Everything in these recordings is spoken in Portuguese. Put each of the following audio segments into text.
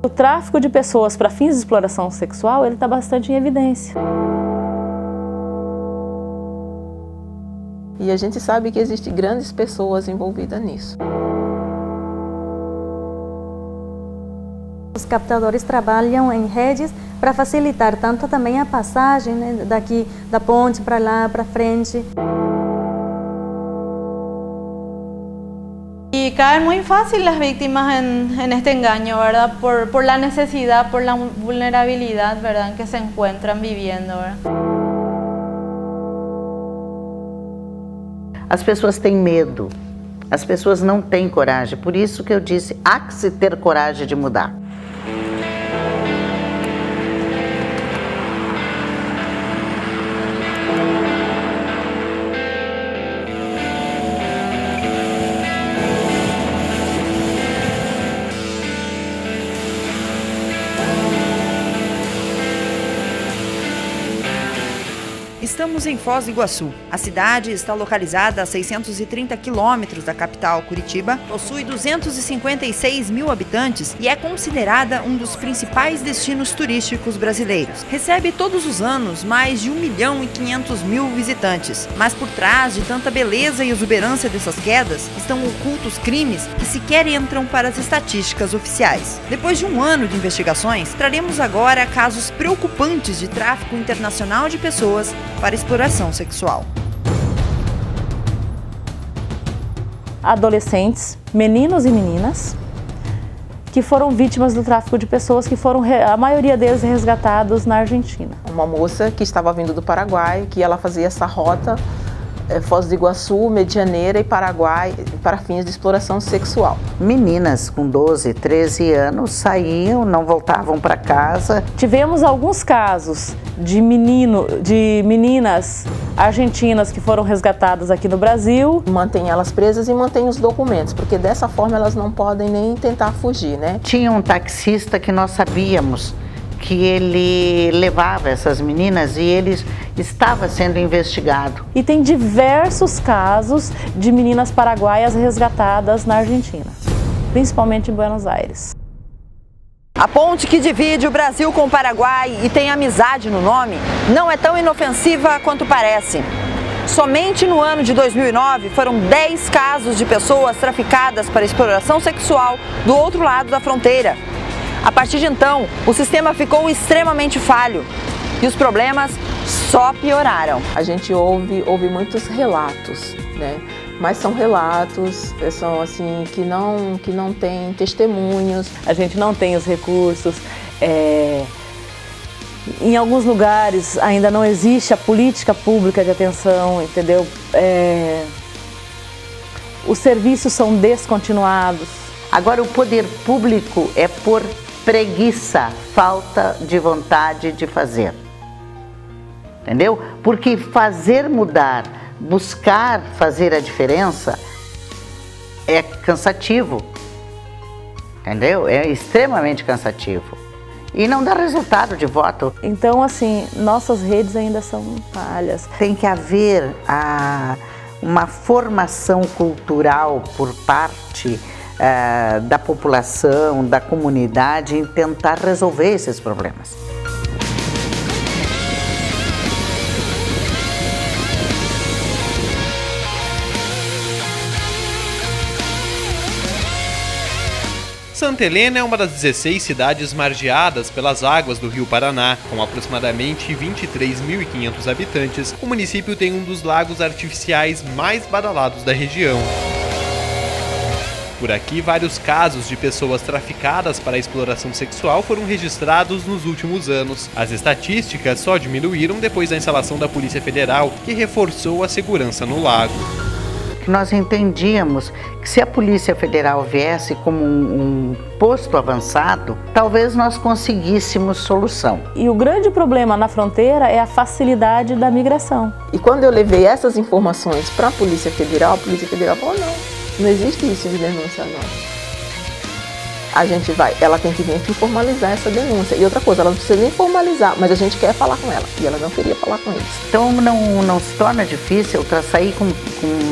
O tráfico de pessoas para fins de exploração sexual, ele está bastante em evidência. E a gente sabe que existem grandes pessoas envolvidas nisso. Os captadores trabalham em redes para facilitar tanto também a passagem, né, daqui da ponte para lá, para frente. Y caen muy fácil las víctimas en este engaño, ¿verdad? Por la necesidad, por la vulnerabilidad, ¿verdad?, en que se encuentran viviendo, ¿verdad? As pessoas têm medo, as pessoas não têm coragem, por isso que eu disse, há que se ter coragem de mudar. Estamos em Foz do Iguaçu. A cidade está localizada a 630 quilômetros da capital, Curitiba, possui 256 mil habitantes e é considerada um dos principais destinos turísticos brasileiros. Recebe todos os anos mais de 1.500.000 visitantes. Mas por trás de tanta beleza e exuberância dessas quedas, estão ocultos crimes que sequer entram para as estatísticas oficiais. Depois de um ano de investigações, traremos agora casos preocupantes de tráfico internacional de pessoas para exploração sexual. Adolescentes, meninos e meninas, que foram vítimas do tráfico de pessoas, que foram, a maioria deles, resgatados na Argentina. Uma moça que estava vindo do Paraguai, que ela fazia essa rota, Foz do Iguaçu, Medianeira e Paraguai, para fins de exploração sexual. Meninas com 12, 13 anos saíam, não voltavam para casa. Tivemos alguns casos de meninas argentinas que foram resgatadas aqui no Brasil. Mantém elas presas e mantém os documentos, porque dessa forma elas não podem nem tentar fugir, né? Tinha um taxista que nós sabíamos que ele levava essas meninas e ele estava sendo investigado. E tem diversos casos de meninas paraguaias resgatadas na Argentina, principalmente em Buenos Aires. A ponte que divide o Brasil com o Paraguai e tem amizade no nome não é tão inofensiva quanto parece. Somente no ano de 2009 foram 10 casos de pessoas traficadas para exploração sexual do outro lado da fronteira. A partir de então, o sistema ficou extremamente falho e os problemas só pioraram. A gente ouve muitos relatos, né? Mas são relatos, são assim, que não tem testemunhos. A gente não tem os recursos, em alguns lugares ainda não existe a política pública de atenção, entendeu? Os serviços são descontinuados. Agora o poder público é por preguiça, falta de vontade de fazer, entendeu? Porque fazer mudar, buscar fazer a diferença é cansativo, entendeu? É extremamente cansativo e não dá resultado de voto. Então, assim, nossas redes ainda são falhas. Tem que haver uma formação cultural por parte da população, da comunidade, em tentar resolver esses problemas. Santa Helena é uma das 16 cidades margeadas pelas águas do Rio Paraná. Com aproximadamente 23.500 habitantes, o município tem um dos lagos artificiais mais badalados da região. Por aqui, vários casos de pessoas traficadas para a exploração sexual foram registrados nos últimos anos. As estatísticas só diminuíram depois da instalação da Polícia Federal, que reforçou a segurança no lago. Nós entendíamos que se a Polícia Federal viesse como um posto avançado, talvez nós conseguíssemos solução. E o grande problema na fronteira é a facilidade da migração. E quando eu levei essas informações para a Polícia Federal falou, não existe isso de denúncia não. Ela tem que vir aqui formalizar essa denúncia. E outra coisa, ela não precisa nem formalizar, mas a gente quer falar com ela. E ela não queria falar com eles. Então não se torna difícil para sair com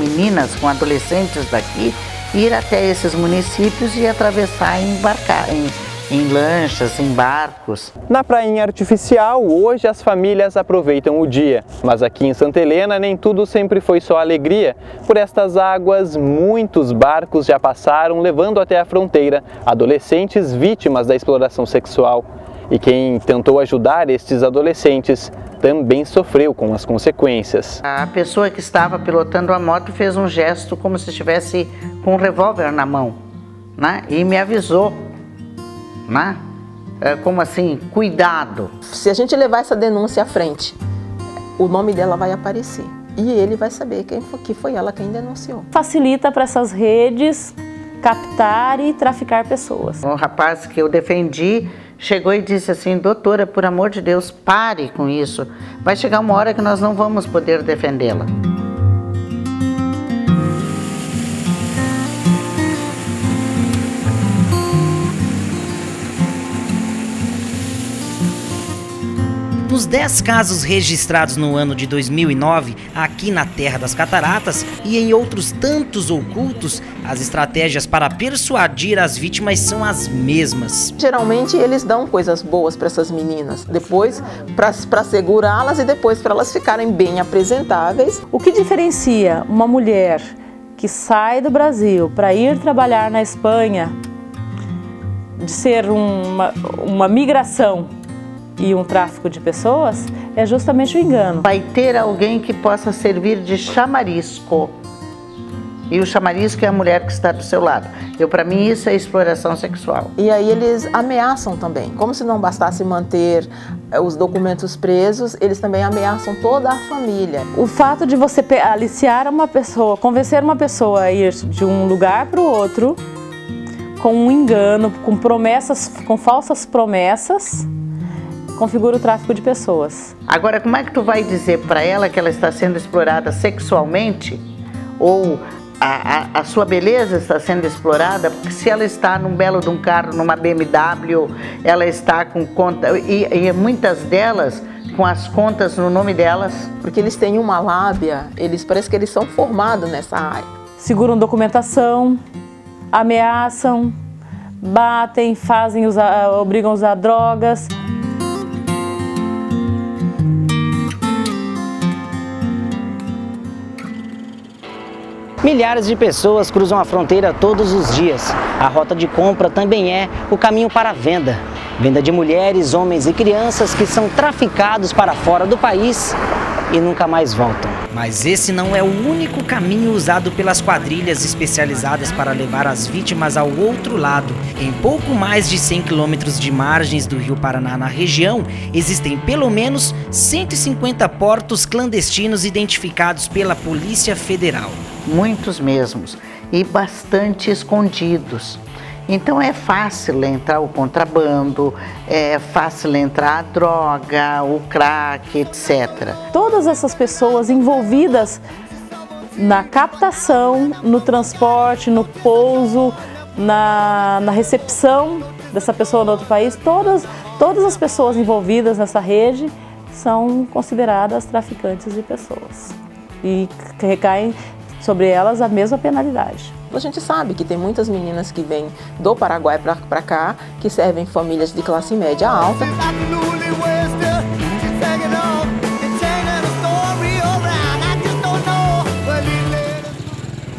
meninas, com adolescentes daqui, ir até esses municípios e atravessar e embarcar, em lanchas, em barcos. Na prainha artificial, hoje as famílias aproveitam o dia. Mas aqui em Santa Helena nem tudo sempre foi só alegria. Por estas águas, muitos barcos já passaram levando até a fronteira adolescentes vítimas da exploração sexual. E quem tentou ajudar estes adolescentes também sofreu com as consequências. A pessoa que estava pilotando a moto fez um gesto como se estivesse com um revólver na mão, né? E me avisou, né? Como assim, cuidado. Se a gente levar essa denúncia à frente, o nome dela vai aparecer e ele vai saber que foi ela quem denunciou. Facilita para essas redes captar e traficar pessoas. O rapaz que eu defendi chegou e disse assim: doutora, por amor de Deus, pare com isso. Vai chegar uma hora que nós não vamos poder defendê-la. Nos 10 casos registrados no ano de 2009, aqui na Terra das Cataratas e em outros tantos ocultos, as estratégias para persuadir as vítimas são as mesmas. Geralmente eles dão coisas boas para essas meninas, depois para segurá-las e depois para elas ficarem bem apresentáveis. O que diferencia uma mulher que sai do Brasil para ir trabalhar na Espanha de ser uma migração e um tráfico de pessoas é justamente o engano. Vai ter alguém que possa servir de chamarisco. E o chamarisco é a mulher que está do seu lado. Para mim isso é exploração sexual. E aí eles ameaçam também. Como se não bastasse manter os documentos presos, eles também ameaçam toda a família. O fato de você aliciar uma pessoa, convencer uma pessoa a ir de um lugar para o outro com um engano, com promessas, com falsas promessas, configura o tráfico de pessoas. Agora, como é que tu vai dizer para ela que ela está sendo explorada sexualmente? Ou a sua beleza está sendo explorada? Porque se ela está num belo de um carro, numa BMW, ela está com conta, e muitas delas com as contas no nome delas. Porque eles têm uma lábia, parece que eles são formados nessa área. Seguram documentação, ameaçam, batem, obrigam a usar drogas. Milhares de pessoas cruzam a fronteira todos os dias. A rota de compra também é o caminho para a venda. Venda de mulheres, homens e crianças que são traficados para fora do país e nunca mais voltam. Mas esse não é o único caminho usado pelas quadrilhas especializadas para levar as vítimas ao outro lado. Em pouco mais de 100 quilômetros de margens do Rio Paraná na região, existem pelo menos 150 portos clandestinos identificados pela Polícia Federal. Muitos mesmos, e bastante escondidos. Então é fácil entrar o contrabando, é fácil entrar a droga, o crack, etc. Todas essas pessoas envolvidas na captação, no transporte, no pouso, na recepção dessa pessoa no outro país, todas as pessoas envolvidas nessa rede são consideradas traficantes de pessoas e recaem sobre elas a mesma penalidade. A gente sabe que tem muitas meninas que vêm do Paraguai para cá, que servem famílias de classe média alta.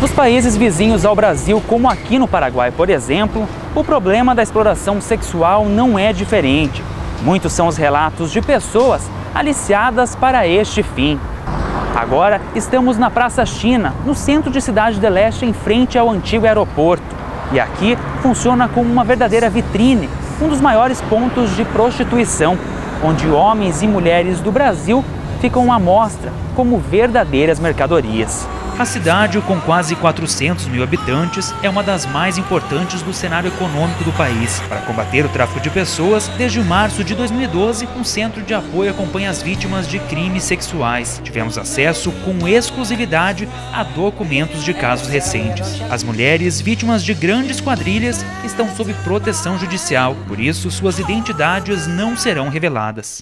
Nos países vizinhos ao Brasil, como aqui no Paraguai, por exemplo, o problema da exploração sexual não é diferente. Muitos são os relatos de pessoas aliciadas para este fim. Agora estamos na Praça China, no centro de Cidade do Leste, em frente ao antigo aeroporto. E aqui funciona como uma verdadeira vitrine, um dos maiores pontos de prostituição, onde homens e mulheres do Brasil ficam à mostra como verdadeiras mercadorias. A cidade, com quase 400 mil habitantes, é uma das mais importantes do cenário econômico do país. Para combater o tráfico de pessoas, desde março de 2012, um centro de apoio acompanha as vítimas de crimes sexuais. Tivemos acesso com exclusividade a documentos de casos recentes. As mulheres vítimas de grandes quadrilhas estão sob proteção judicial, por isso suas identidades não serão reveladas.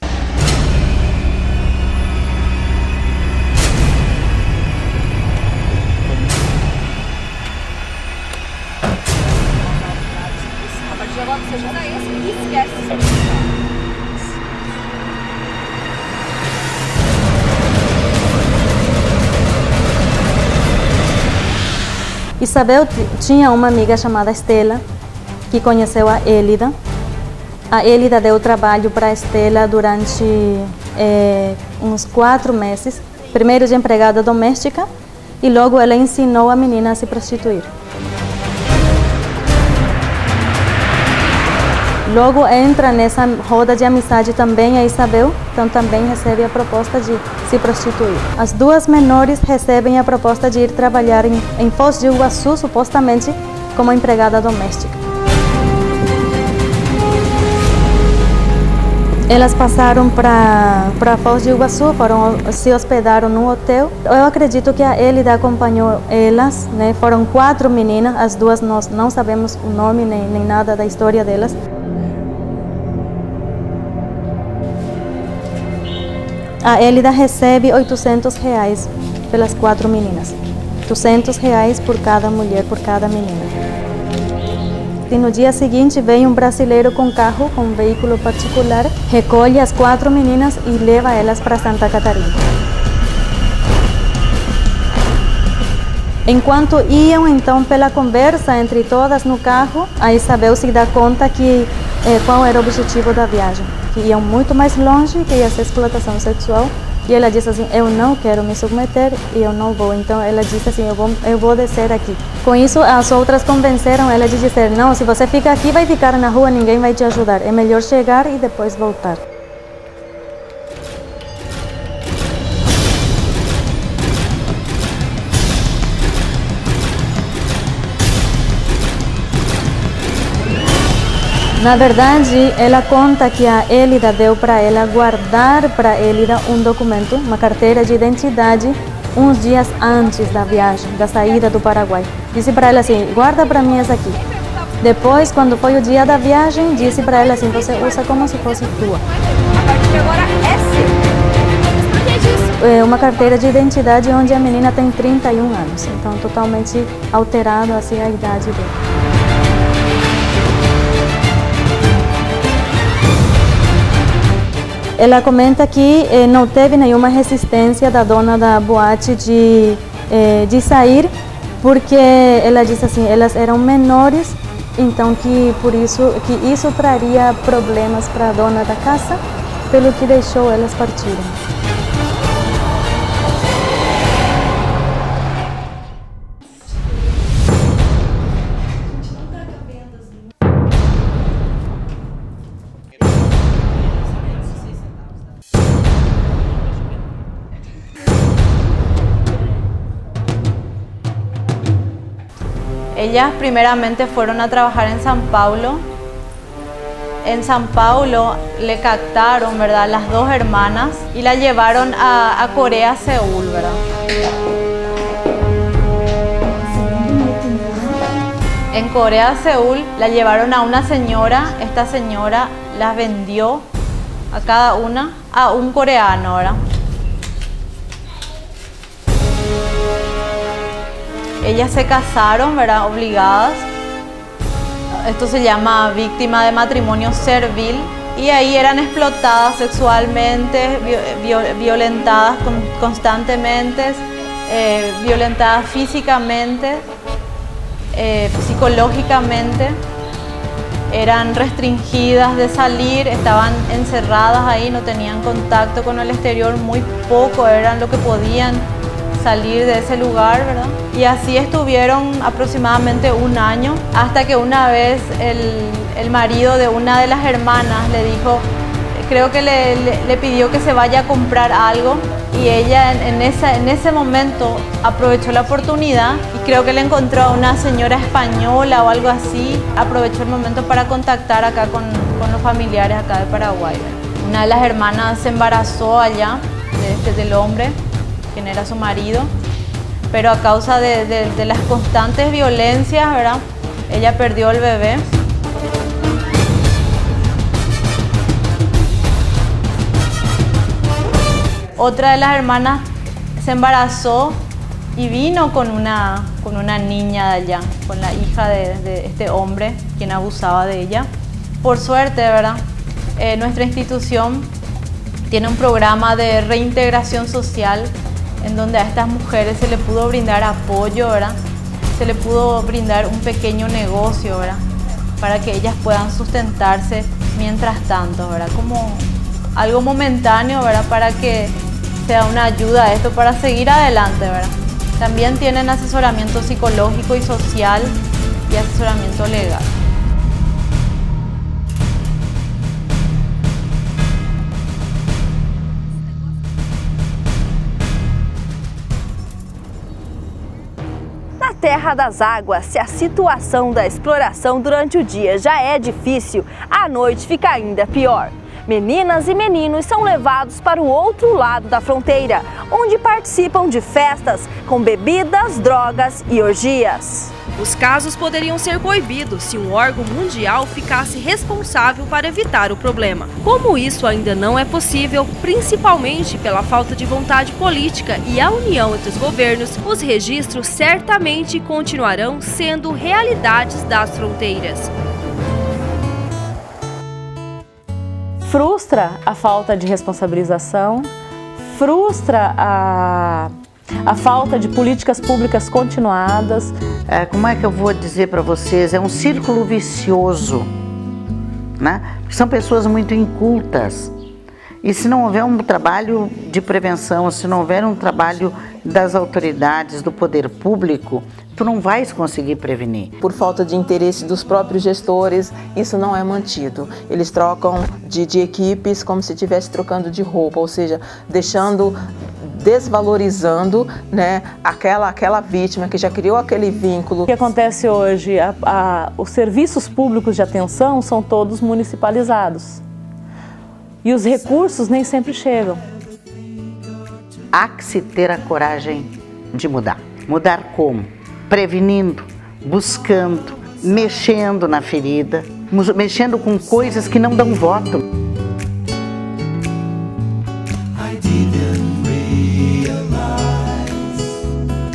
adequado seja usar esse e esquece. Isabel tinha uma amiga chamada Estela, que conheceu a Élida. A Élida deu trabalho para a Estela durante uns 4 meses, primeiro de empregada doméstica, e logo ela ensinou a menina a se prostituir. Logo entra nessa roda de amizade também a Isabel, então também recebe a proposta de se prostituir. As duas menores recebem a proposta de ir trabalhar em Foz do Iguaçu, supostamente como empregada doméstica. Elas passaram para Foz do Iguaçu, se hospedaram no hotel. Eu acredito que a Élida acompanhou elas, né? Foram 4 meninas, as duas nós não sabemos o nome nem nada da história delas. A Élida recebe R$800 pelas 4 meninas, R$200 por cada mulher, por cada menina. E no dia seguinte vem um brasileiro com carro, com um veículo particular, recolhe as 4 meninas e leva elas para Santa Catarina. Enquanto iam então pela conversa entre todas no carro, a Isabel se dá conta que qual era o objetivo da viagem, que iam muito mais longe, que ia ser explotação sexual, e ela disse assim, eu não quero me submeter e eu não vou. Então ela disse assim, eu vou descer aqui. Com isso as outras convenceram ela de dizer, não, se você fica aqui vai ficar na rua, ninguém vai te ajudar, é melhor chegar e depois voltar. Na verdade, ela conta que a Élida deu para ela guardar para Élida um documento, uma carteira de identidade, uns dias antes da viagem, da saída do Paraguai. Disse para ela assim, guarda para mim essa aqui. Depois, quando foi o dia da viagem, disse para ela assim, você usa como se fosse tua. A partir de agora é seu. Por que disso? É uma carteira de identidade onde a menina tem 31 anos, então totalmente alterado assim a idade dela. Ela comenta que não teve nenhuma resistência da dona da boate de sair, porque ela disse assim, elas eram menores, então que por isso que isso traria problemas para a dona da casa, pelo que deixou elas partirem. Ellas primeramente fueron a trabajar en San Paulo. En San Paulo le captaron, ¿verdad?, las 2 hermanas y la llevaron a Corea, Seúl, ¿verdad? En Corea, Seúl, la llevaron a una señora. Esta señora las vendió a cada una a un coreano, ¿verdad? Ellas se casaron, ¿verdad?, obligadas. Esto se llama víctima de matrimonio servil. Y ahí eran explotadas sexualmente, violentadas constantemente, violentadas físicamente, psicológicamente. Eran restringidas de salir, estaban encerradas ahí, no tenían contacto con el exterior, muy poco eran lo que podían salir de ese lugar, ¿verdad? Y así estuvieron aproximadamente 1 año, hasta que una vez el marido de una de las hermanas le dijo, creo que le pidió que se vaya a comprar algo, y ella en ese momento aprovechó la oportunidad y creo que le encontró a una señora española o algo así, aprovechó el momento para contactar acá con los familiares acá de Paraguay. Una de las hermanas se embarazó allá del hombre, quien era su marido, pero a causa de las constantes violencias, ¿verdad?, ella perdió el bebé. Otra de las hermanas se embarazó y vino con una niña de allá, con la hija de este hombre, quien abusaba de ella. Por suerte, ¿verdad? Nuestra institución tiene un programa de reintegración social en donde a estas mujeres se le pudo brindar apoyo, ¿verdad? Se le pudo brindar un pequeño negocio, ¿verdad? Para que ellas puedan sustentarse mientras tanto, ¿verdad? Como algo momentáneo, ¿verdad? Para que sea una ayuda a esto, para seguir adelante, ¿verdad? También tienen asesoramiento psicológico y social y asesoramiento legal. Na Terra das Águas, se a situação da exploração durante o dia já é difícil, à noite fica ainda pior. Meninas e meninos são levados para o outro lado da fronteira, onde participam de festas com bebidas, drogas e orgias. Os casos poderiam ser coibidos se um órgão mundial ficasse responsável para evitar o problema. Como isso ainda não é possível, principalmente pela falta de vontade política e a união entre os governos, os registros certamente continuarão sendo realidades das fronteiras. Frustra a falta de responsabilização, frustra a falta de políticas públicas continuadas. Como é que eu vou dizer para vocês? É um círculo vicioso, né? São pessoas muito incultas. E se não houver um trabalho de prevenção, se não houver um trabalho das autoridades, do poder público, tu não vais conseguir prevenir. Por falta de interesse dos próprios gestores, isso não é mantido. Eles trocam de equipes como se estivesse trocando de roupa, ou seja, desvalorizando, né, aquela vítima que já criou aquele vínculo. O que acontece hoje, os serviços públicos de atenção são todos municipalizados. E os recursos nem sempre chegam. Há que se ter a coragem de mudar. Mudar como? Prevenindo, buscando, mexendo na ferida, mexendo com coisas que não dão voto.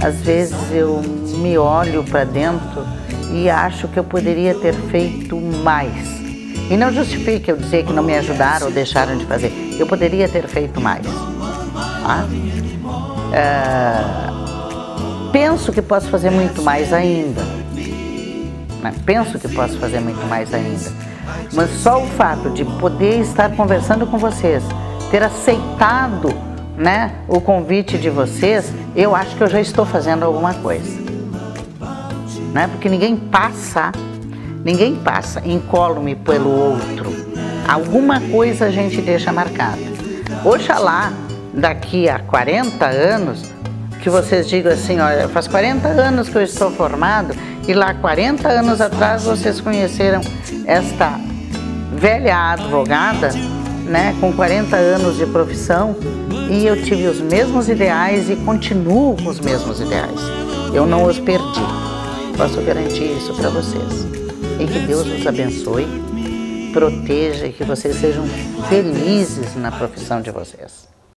Às vezes eu me olho para dentro e acho que eu poderia ter feito mais. E não justifique eu dizer que não me ajudaram ou deixaram de fazer. Eu poderia ter feito mais. Penso que posso fazer muito mais ainda. Penso que posso fazer muito mais ainda. Mas só o fato de poder estar conversando com vocês, ter aceitado, né, o convite de vocês, eu acho que eu já estou fazendo alguma coisa. Né? Porque ninguém passa incólume pelo outro. Alguma coisa a gente deixa marcada. Oxalá, daqui a 40 anos, que vocês digam assim, olha, faz 40 anos que eu estou formado e lá 40 anos atrás vocês conheceram esta velha advogada, né, com 40 anos de profissão, e eu tive os mesmos ideais e continuo com os mesmos ideais. Eu não os perdi. Posso garantir isso para vocês. E que Deus os abençoe, proteja e que vocês sejam felizes na profissão de vocês.